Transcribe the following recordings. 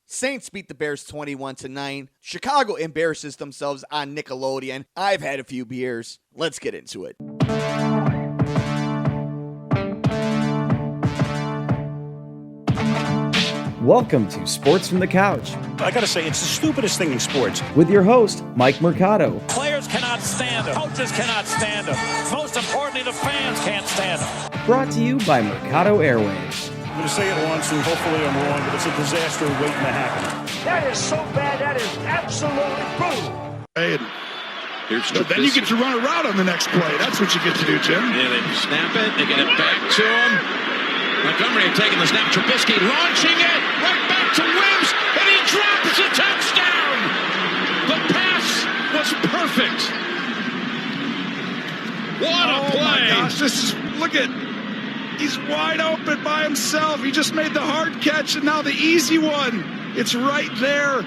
Saints beat the Bears 21-9. Chicago embarrasses themselves on Nickelodeon. I've had a few beers. Let's get into it. Welcome to Sports from the Couch. I gotta say, it's the stupidest thing in sports. With your host, Mike Mercado. Players cannot stand him. Coaches cannot stand him. Most importantly, the fans can't stand him. Brought to you by Mercado Airwaves. I'm gonna say it once, and hopefully I'm wrong, but it's a disaster waiting to happen. That is so bad, that is absolutely brutal. Hey, then you get to run a route on the next play. That's what you get to do, Jim. Yeah, they snap it, they get it back to him. Montgomery taking the snap, Trubisky launching it right back to Wims, and he drops a touchdown. The pass was perfect. What a play! My gosh, he's wide open by himself. He just made the hard catch, and now the easy one. It's right there.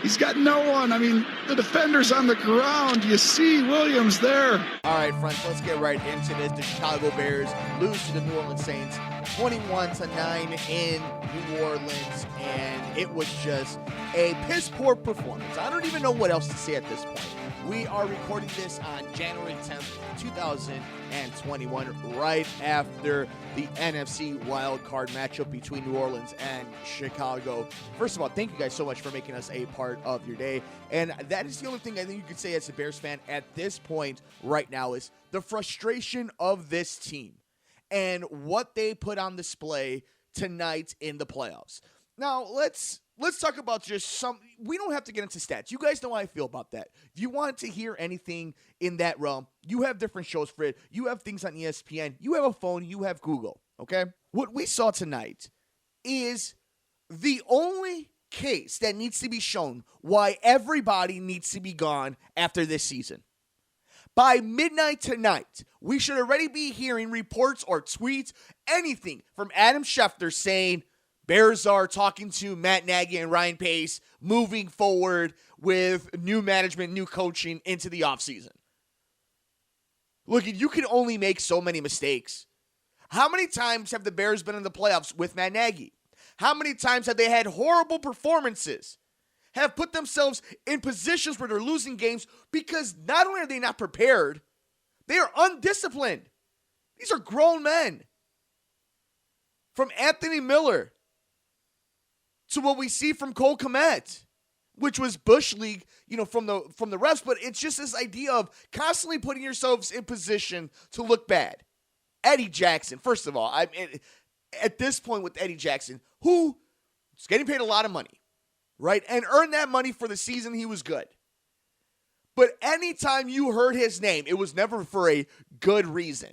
He's got no one. I mean, the defender's on the ground. You see Williams there. All right, friends, let's get right into this. The Chicago Bears lose to the New Orleans Saints 21-9 in New Orleans, and it was just a piss-poor performance. I don't even know what else to say at this point. We are recording this on January 10th, 2021, right after the NFC wildcard matchup between New Orleans and Chicago. First of all, thank you guys so much for making us a part of your day. And that is the only thing I think you could say as a Bears fan at this point right now is the frustration of this team and what they put on display tonight in the playoffs. Now, let's talk about just some. We don't have to get into stats. You guys know how I feel about that. If you want to hear anything in that realm, you have different shows for it. You have things on ESPN. You have a phone. You have Google, okay? What we saw tonight is the only case that needs to be shown why everybody needs to be gone after this season. By midnight tonight, we should already be hearing reports or tweets, anything from Adam Schefter saying Bears are talking to Matt Nagy and Ryan Pace moving forward with new management, new coaching into the offseason. Look, you can only make so many mistakes. How many times have the Bears been in the playoffs with Matt Nagy? How many times have they had horrible performances? Have put themselves in positions where they're losing games because not only are they not prepared, they are undisciplined. These are grown men. From Anthony Miller to what we see from Cole Kmet, which was Bush League, from the refs, but it's just this idea of constantly putting yourselves in position to look bad. Eddie Jackson, first of all, at this point with Eddie Jackson, who is getting paid a lot of money, right, and earned that money for the season he was good. But anytime you heard his name, it was never for a good reason.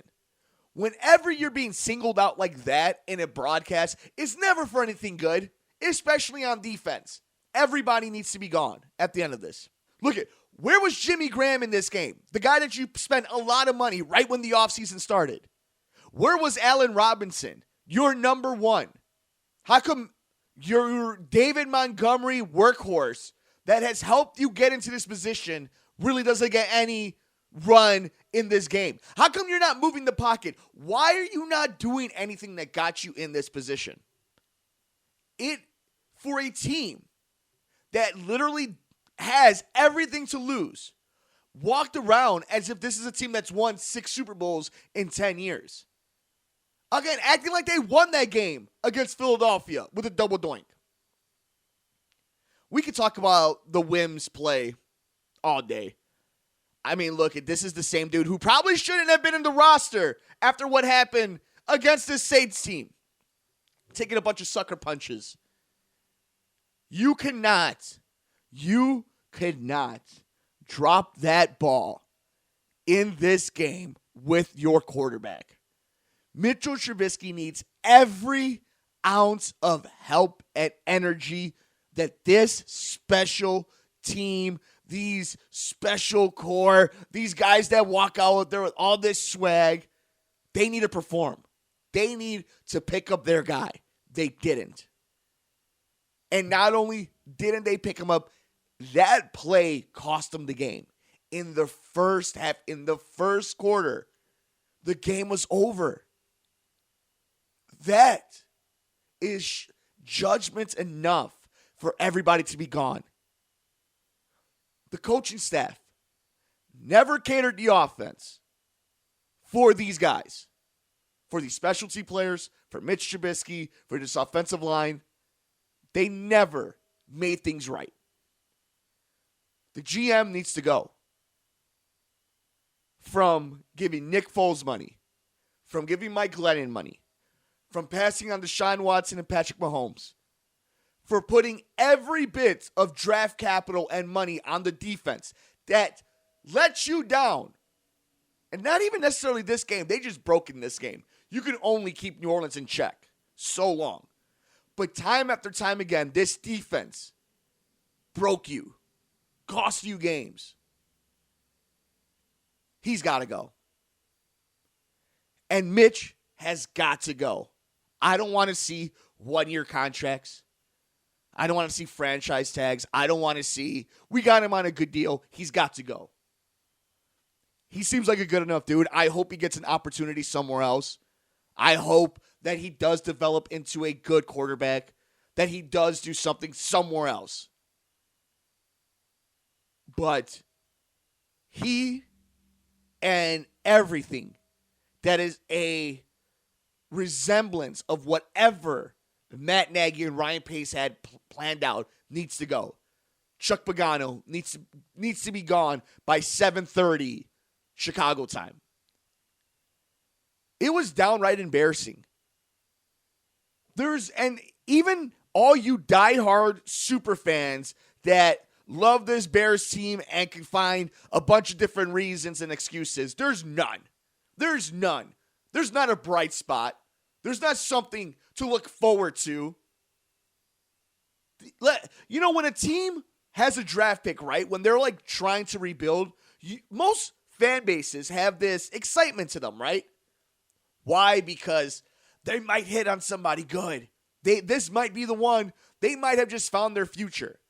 Whenever you're being singled out like that in a broadcast, it's never for anything good. Especially on defense. Everybody needs to be gone at the end of this. Look at, where was Jimmy Graham in this game? The guy that you spent a lot of money right when the offseason started. Where was Allen Robinson, your number one? How come your David Montgomery workhorse that has helped you get into this position really doesn't get any run in this game? How come you're not moving the pocket? Why are you not doing anything that got you in this position? For a team that literally has everything to lose, walked around as if this is a team that's won 6 Super Bowls in 10 years. Again, acting like they won that game against Philadelphia with a double doink. We could talk about the Wims play all day. I mean, look, this is the same dude who probably shouldn't have been in the roster after what happened against this Saints team. Taking a bunch of sucker punches. You could not drop that ball in this game with your quarterback. Mitchell Trubisky needs every ounce of help and energy that this special team, these special core, these guys that walk out there with all this swag, they need to perform. They need to pick up their guy. They didn't. And not only didn't they pick him up, that play cost them the game. In the first half, in the first quarter, the game was over. That is judgment enough for everybody to be gone. The coaching staff never catered the offense for these guys, for these specialty players, for Mitch Trubisky, for this offensive line. They never made things right. The GM needs to go. From giving Nick Foles money, from giving Mike Glennon money, from passing on Deshaun Watson and Patrick Mahomes, for putting every bit of draft capital and money on the defense that lets you down. And not even necessarily this game. They just broke in this game. You can only keep New Orleans in check so long. But time after time again, this defense broke you, cost you games. He's got to go. And Mitch has got to go. I don't want to see one-year contracts. I don't want to see franchise tags. I don't want to see, we got him on a good deal. He's got to go. He seems like a good enough dude. I hope he gets an opportunity somewhere else. I hope that he does develop into a good quarterback, that he does do something somewhere else. But he and everything that is a resemblance of whatever Matt Nagy and Ryan Pace had planned out needs to go. Chuck Pagano needs to be gone by 7:30 Chicago time. It was downright embarrassing. And even all you diehard super fans that love this Bears team and can find a bunch of different reasons and excuses, there's none. There's none. There's not a bright spot. There's not something to look forward to. You know, when a team has a draft pick, right, when they're like trying to rebuild, most fan bases have this excitement to them, right? Why? Because they might hit on somebody good. This might be the one. They might have just found their future.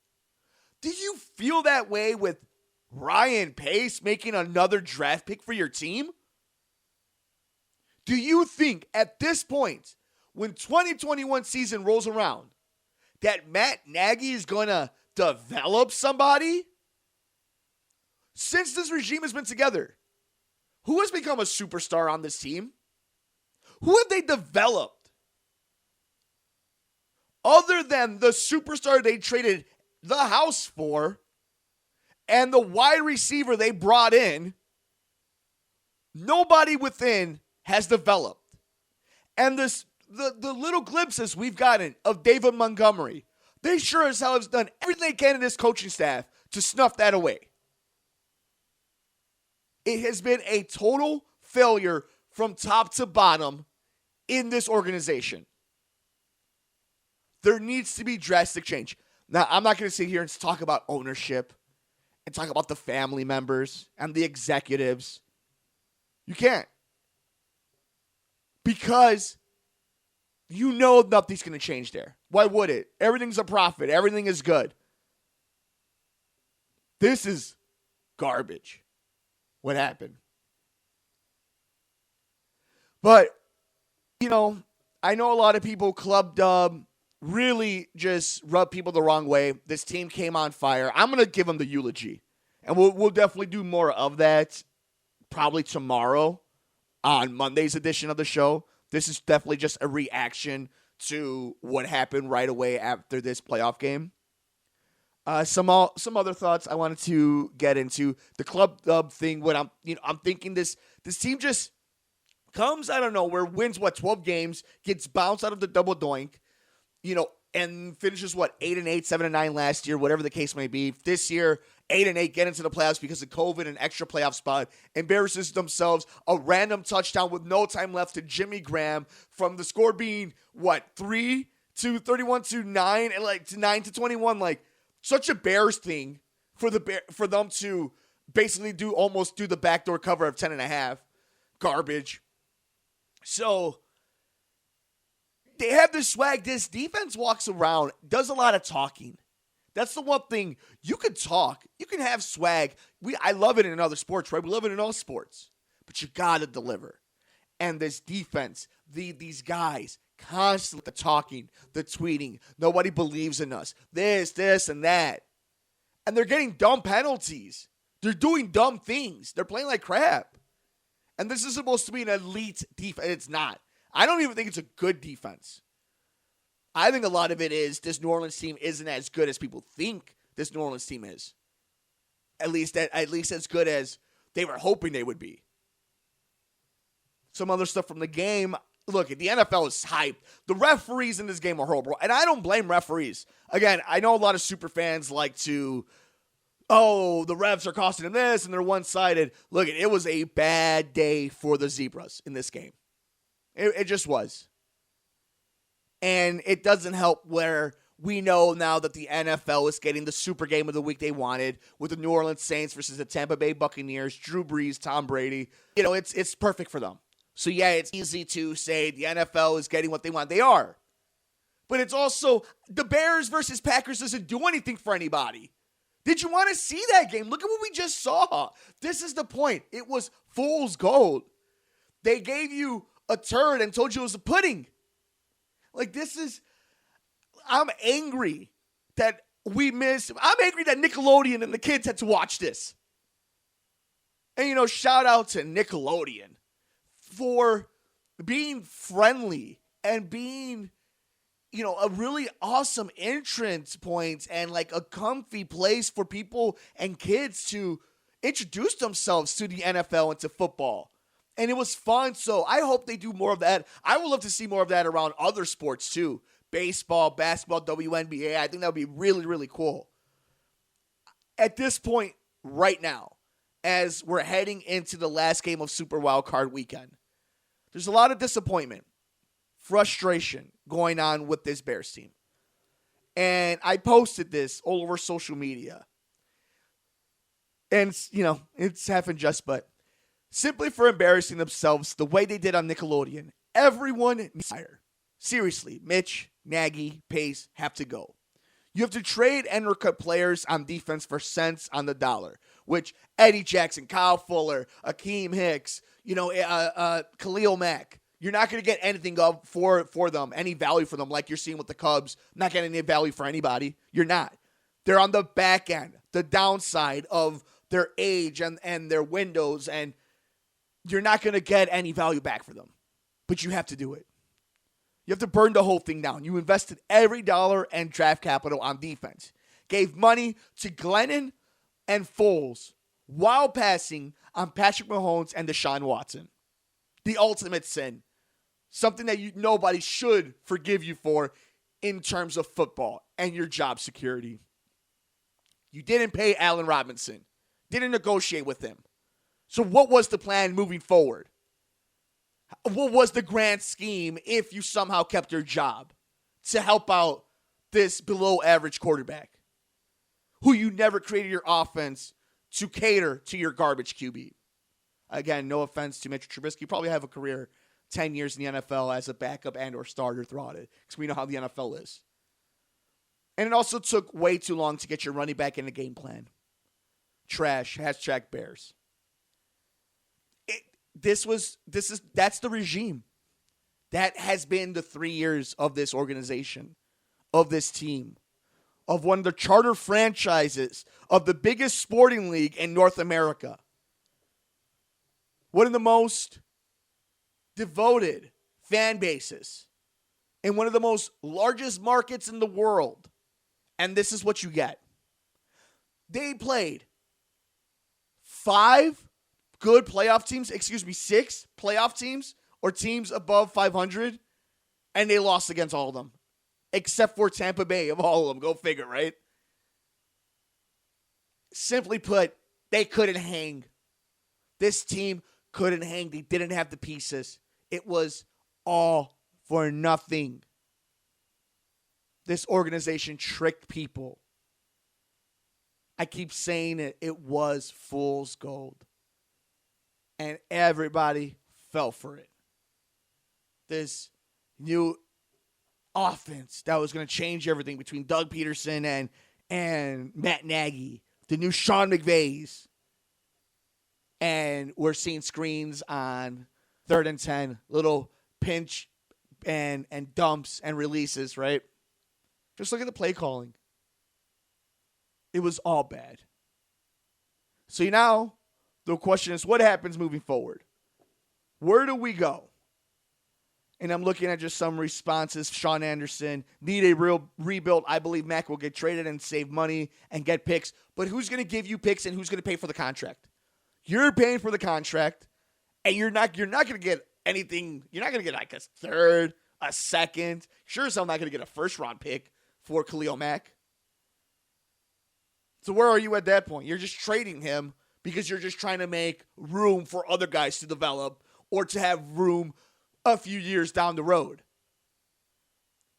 Do you feel that way with Ryan Pace making another draft pick for your team? Do you think at this point, when 2021 season rolls around, that Matt Nagy is going to develop somebody? Since this regime has been together, who has become a superstar on this team? Who have they developed? Other than the superstar they traded the house for and the wide receiver they brought in, nobody within has developed. And the little glimpses we've gotten of David Montgomery, they sure as hell have done everything they can in this coaching staff to snuff that away. It has been a total failure from top to bottom in this organization. There needs to be drastic change. Now, I'm not going to sit here and talk about ownership and talk about the family members and the executives. You can't. Because you know nothing's going to change there. Why would it? Everything's a profit. Everything is good. This is garbage. What happened? But, you know, I know a lot of people club dub really just rub people the wrong way. This team came on fire. I'm going to give them the eulogy. And we'll definitely do more of that probably tomorrow on Monday's edition of the show. This is definitely just a reaction to what happened right away after this playoff game. Some other thoughts I wanted to get into. The club dub thing, I'm thinking this team just comes out of nowhere, wins 12 games, gets bounced out of the double doink, and finishes 8-8, 7-9 last year, whatever the case may be. This year, 8-8, get into the playoffs because of COVID, an extra playoff spot, embarrasses themselves, a random touchdown with no time left to Jimmy Graham from the score being 3 to 31 to 9 and to 9 to 21, such a Bears thing for them to basically do the backdoor cover of 10.5. Garbage. So they have this swag. This defense walks around, does a lot of talking. That's the one thing. You can talk. You can have swag. I love it in other sports, right? We love it in all sports. But you got to deliver. And this defense, these guys Constantly the talking, the tweeting. Nobody believes in us. This, and that. And they're getting dumb penalties. They're doing dumb things. They're playing like crap. And this is supposed to be an elite defense. It's not. I don't even think it's a good defense. I think a lot of it is this New Orleans team isn't as good as people think this New Orleans team is. At least as good as they were hoping they would be. Some other stuff from the game. Look, the NFL is hyped. The referees in this game are horrible. And I don't blame referees. Again, I know a lot of super fans like to, the refs are costing them this and they're one-sided. Look, it was a bad day for the Zebras in this game. It just was. And it doesn't help where we know now that the NFL is getting the super game of the week they wanted with the New Orleans Saints versus the Tampa Bay Buccaneers, Drew Brees, Tom Brady. It's perfect for them. So, yeah, it's easy to say the NFL is getting what they want. They are. But it's also the Bears versus Packers doesn't do anything for anybody. Did you want to see that game? Look at what we just saw. This is the point. It was fool's gold. They gave you a turd and told you it was a pudding. I'm angry that I'm angry that Nickelodeon and the kids had to watch this. And, shout out to Nickelodeon for being friendly and being, a really awesome entrance point and like a comfy place for people and kids to introduce themselves to the NFL and to football. And it was fun, so I hope they do more of that. I would love to see more of that around other sports too. Baseball, basketball, WNBA. I think that would be really, really cool. At this point, right now, as we're heading into the last game of Super Wildcard Weekend, there's a lot of disappointment, frustration going on with this Bears team. And I posted this all over social media. And, it's half and just, but simply for embarrassing themselves the way they did on Nickelodeon, everyone needs to hire. Seriously, Mitch, Nagy, Pace have to go. You have to trade and recut players on defense for cents on the dollar, which Eddie Jackson, Kyle Fuller, Akeem Hicks, Khalil Mack. You're not going to get anything for them, any value for them like you're seeing with the Cubs. Not getting any value for anybody. You're not. They're on the back end, the downside of their age and their windows, and you're not going to get any value back for them. But you have to do it. You have to burn the whole thing down. You invested every dollar and draft capital on defense. Gave money to Glennon and Foles while passing on Patrick Mahomes and Deshaun Watson. The ultimate sin. Something that nobody should forgive you for in terms of football and your job security. You didn't pay Allen Robinson. Didn't negotiate with him. So what was the plan moving forward? What was the grand scheme if you somehow kept your job to help out this below average quarterback who you never created your offense to cater to your garbage QB? Again, no offense to Mitch Trubisky. Probably have a career 10 years in the NFL as a backup and or starter throughout it because we know how the NFL is. And it also took way too long to get your running back in the game plan. Trash. #Bears. That's the regime. That has been the 3 years of this organization, of this team, of one of the charter franchises of the biggest sporting league in North America. One of the most devoted fan bases in one of the most largest markets in the world. And this is what you get. They played 6 playoff teams or teams above 500, and they lost against all of them, except for Tampa Bay of all of them. Go figure, right? Simply put, they couldn't hang. This team couldn't hang. They didn't have the pieces. It was all for nothing. This organization tricked people. I keep saying it. It was fool's gold. And everybody fell for it. This new offense that was going to change everything between Doug Peterson and Matt Nagy. The new Sean McVays. And we're seeing screens on 3rd and 10. Little pinch and dumps and releases, right? Just look at the play calling. It was all bad. So now the question is, what happens moving forward? Where do we go? And I'm looking at just some responses. Sean Anderson, need a real rebuild. I believe Mac will get traded and save money and get picks. But who's going to give you picks and who's going to pay for the contract? You're paying for the contract, and you're not going to get anything. You're not going to get like a third, a second. Sure as hell not going to get a first-round pick for Khalil Mack. So where are you at that point? You're just trading him because you're just trying to make room for other guys to develop or to have room a few years down the road.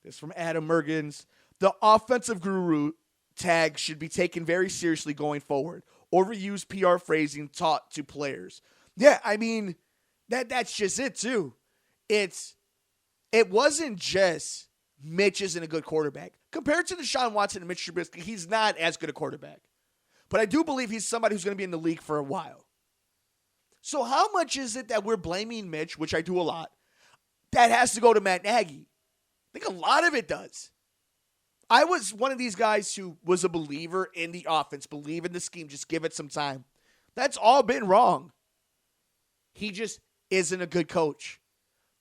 This from Adam Mergens. The offensive guru tag should be taken very seriously going forward. Overused PR phrasing taught to players. Yeah, I mean, that's just it too. It wasn't just Mitch isn't a good quarterback. Compared to Deshaun Watson and Mitch Trubisky, he's not as good a quarterback. But I do believe he's somebody who's going to be in the league for a while. So how much is it that we're blaming Mitch, which I do a lot, that has to go to Matt Nagy? I think a lot of it does. I was one of these guys who was a believer in the offense, believe in the scheme, just give it some time. That's all been wrong. He just isn't a good coach.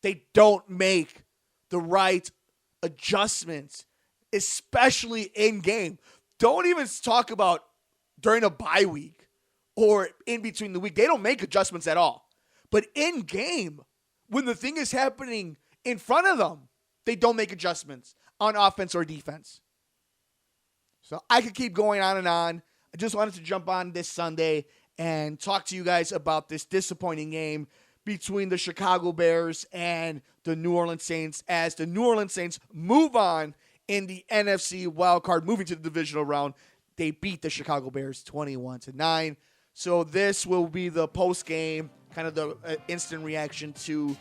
They don't make the right adjustments, especially in game. Don't even talk about during a bye week or in between the week. They don't make adjustments at all. But in game, when the thing is happening in front of them, they don't make adjustments on offense or defense. So I could keep going on and on. I just wanted to jump on this Sunday and talk to you guys about this disappointing game between the Chicago Bears and the New Orleans Saints as the New Orleans Saints move on in the NFC wildcard, moving to the divisional round. They beat the Chicago Bears 21-9. So this will be the post-game, kind of the instant reaction to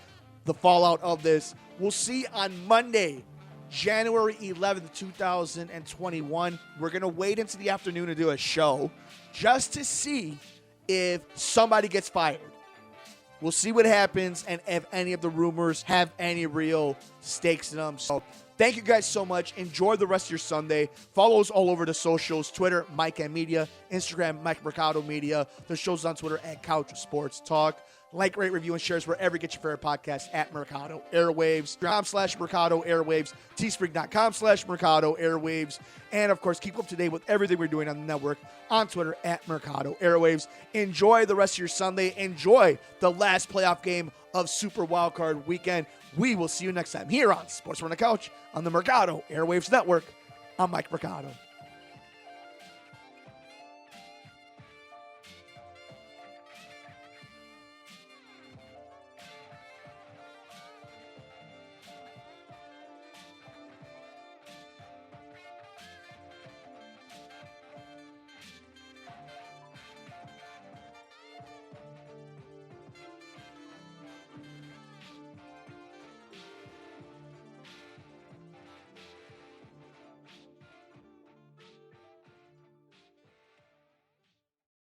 the fallout of this. We'll see on Monday, January 11th, 2021. We're going to wait into the afternoon to do a show just to see if somebody gets fired. We'll see what happens and if any of the rumors have any real stakes in them. So thank you guys so much. Enjoy the rest of your Sunday. Follow us all over the socials, Twitter, Mike and Media, Instagram, Mike Mercado Media. The show's on Twitter at Couch Sports Talk. Like, rate, review, and shares wherever you get your favorite podcast at Mercado Airwaves. .com/Mercado Airwaves. Teespring.com/Mercado Airwaves. And, of course, keep up to date with everything we're doing on the network on Twitter at Mercado Airwaves. Enjoy the rest of your Sunday. Enjoy the last playoff game of Super Wildcard Weekend. We will see you next time here on Sports from the Couch on the Mercado Airwaves Network. I'm Mike Mercado.